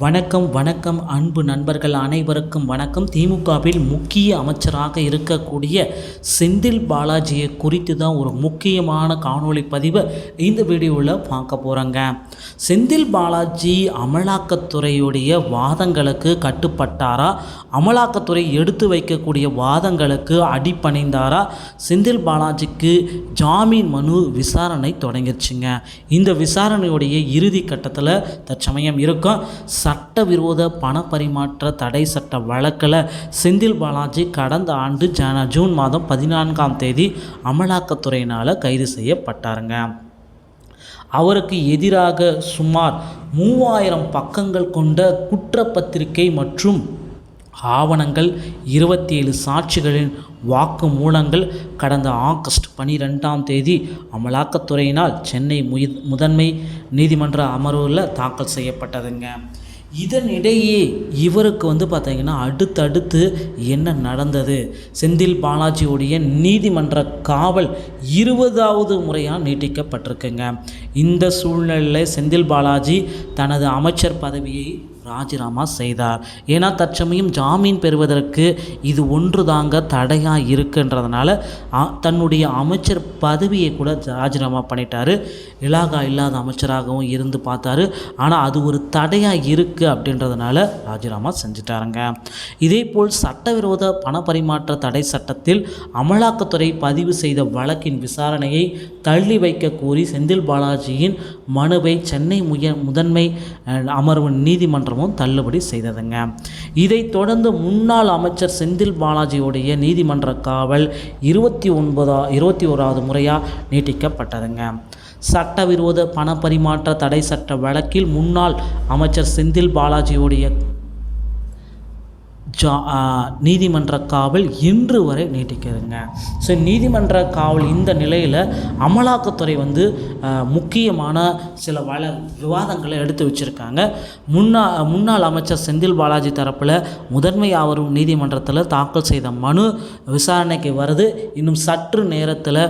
வணக்கம் வணக்கம் அன்பு நண்பர்கள் அனைவருக்கும் வணக்கம். திமுகவில் முக்கிய அமைச்சராக இருக்கக்கூடிய செந்தில் பாலாஜியை குறித்து தான் ஒரு முக்கியமான காணொளி பதிவை இந்த வீடியோவில் பார்க்க போகிறோங்க. செந்தில் பாலாஜி அமலாக்கத்துறையுடைய வாதங்களுக்கு கட்டுப்பட்டாரா, அமலாக்கத்துறை எடுத்து வைக்கக்கூடிய வாதங்களுக்கு அடிபணிந்தாரா? செந்தில் பாலாஜிக்கு ஜாமீன் மனு விசாரணை தொடங்கிடுச்சுங்க. இந்த விசாரணையுடைய இறுதி கட்டத்தில் தற்சமயம் இருக்கும். சட்டவிரோத பண பரிமாற்ற தடை சட்ட வழக்கில் செந்தில் பாலாஜி கடந்த ஆண்டு ஜூன் மாதம் 14ஆம் தேதி அமலாக்கத்துறையினால் கைது செய்யப்பட்டாருங்க. அவருக்கு எதிராக சுமார் 3000 பக்கங்கள் கொண்ட குற்றப்பத்திரிகை மற்றும் ஆவணங்கள், 27 சாட்சிகளின் வாக்கு மூலங்கள் கடந்த ஆகஸ்ட் 12ஆம் தேதி அமலாக்கத்துறையினால் சென்னை முதன்மை நீதிமன்ற அமர்வில் தாக்கல் செய்யப்பட்டதுங்க. இதனிடையே இவருக்கு பார்த்தீங்கன்னா அடுத்தடுத்து என்ன நடந்தது? செந்தில் பாலாஜியுடைய நீதிமன்ற காவல் 20வது முறையாக நீட்டிக்கப்பட்டிருக்குங்க. இந்த சூழ்நிலையில் செந்தில் பாலாஜி தனது அமைச்சர் பதவியை ராஜினாமா செய்தார். ஏன்னா தற்சமயம் ஜாமீன் பெறுவதற்கு இது ஒன்று தாங்க தடையாக இருக்குன்றதுனால தன்னுடைய அமைச்சர் பதவியை கூட ராஜினாமா பண்ணிட்டார். இலாகா இல்லாத அமைச்சராகவும் இருந்து பார்த்தாரு. ஆனால் அது ஒரு தடையாக இருக்குது அப்படின்றதுனால ராஜினாமா செஞ்சிட்டாருங்க. இதேபோல் சட்டவிரோத பண பரிமாற்ற தடை சட்டத்தில் அமலாக்கத்துறை பதிவு செய்த வழக்கின் விசாரணையை தள்ளி வைக்க கோரி செந்தில் பாலாஜியின் மனுவை சென்னை முதன்மை அமர்வு நீதிமன்றமும் தள்ளுபடி செய்ததுங்க. இதைத் தொடர்ந்து முன்னாள் அமைச்சர் செந்தில் பாலாஜியுடைய நீதிமன்ற காவல் 21வது முறையாக நீட்டிக்கப்பட்டதுங்க. சட்டவிரோத பண பரிமாற்ற தடை சட்ட வழக்கில் முன்னாள் அமைச்சர் செந்தில் பாலாஜியுடைய நீதிமன்ற காவல் இன்று வரை நீட்டிக்கிறதுங்க. ஸோ நீதிமன்ற காவல் இந்த நிலையில் அமலாக்கத்துறை முக்கியமான சில விவாதங்களை எடுத்து வச்சுருக்காங்க. முன்னாள் அமைச்சர் செந்தில் பாலாஜி தரப்பில் முதன்மை அமர்வு நீதிமன்றத்தில் தாக்கல் செய்த மனு விசாரணைக்கு வருது. இன்னும் சற்று நேரத்தில்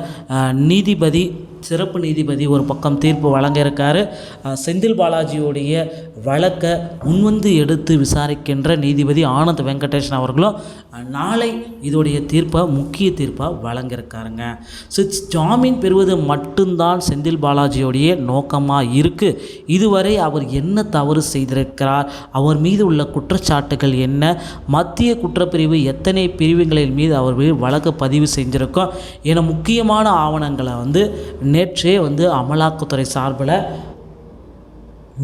சிறப்பு நீதிபதி ஒரு பக்கம் தீர்ப்பு வழங்க இருக்காரு. செந்தில் பாலாஜியோடைய வழக்கை முன்வந்து எடுத்து விசாரிக்கின்ற நீதிபதி ஆனந்த் வெங்கடேஷன் அவர்களும் நாளை இதோடைய முக்கிய தீர்ப்பாக வழங்கியிருக்காருங்க. ஸோ ஜாமீன் பெறுவது மட்டும்தான் செந்தில் பாலாஜியோடைய நோக்கமாக இருக்குது. இதுவரை அவர் என்ன தவறு செய்திருக்கிறார், அவர் மீது உள்ள குற்றச்சாட்டுகள் என்ன, மத்திய குற்றப்பிரிவு எத்தனை பிரிவுகளின் மீது அவர் வழக்கு பதிவு செஞ்சுருக்கோம் என முக்கியமான ஆவணங்களை நேற்றே அமலாக்கத்துறை சார்பில்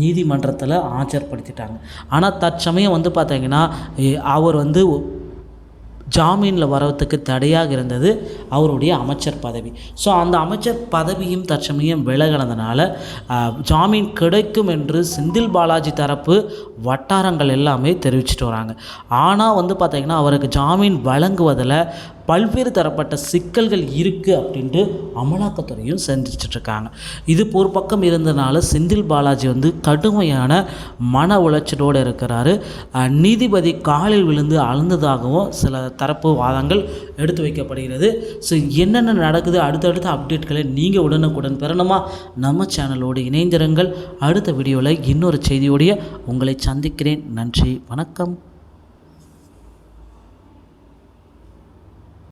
நீதிமன்றத்தில் ஆஜர்படுத்திட்டாங்க. ஆனால் தற்சமயம் பார்த்தீங்கன்னா அவர் ஜாமீனில் வரத்துக்கு தடையாக இருந்தது அவருடைய அமைச்சர் பதவி. ஸோ அந்த அமைச்சர் பதவியும் தற்சமயம் விலகினதுனால ஜாமீன் கிடைக்கும் என்று செந்தில் பாலாஜி தரப்பு வட்டாரங்கள் எல்லாமே தெரிவிச்சிட்டு வராங்க. ஆனால் பார்த்திங்கன்னா அவருக்கு ஜாமீன் வழங்குவதில் பல்வேறு தரப்பட்ட சிக்கல்கள் இருக்குது அப்படின்ட்டு அமலாக்கத்துறையும் செஞ்சிட்ருக்காங்க. இது ஒரு பக்கம் இருந்ததுனால செந்தில் பாலாஜி கடுமையான மன உளைச்சலோடு இருக்கிறாரு. நீதிபதி காலில் விழுந்து அழுந்ததாகவும் சில தரப்பு வாதங்கள் எடுத்து வைக்கப்படுகிறது. ஸோ என்னென்ன நடக்குது, அடுத்தடுத்த அப்டேட்களை நீங்கள் உடனுக்குடன் பெறணுமா? நம்ம சேனலோடு இணைந்திருங்கள். அடுத்த வீடியோவில் இன்னொரு செய்தியோடைய உங்களை சந்திக்கிறேன். நன்றி, வணக்கம்.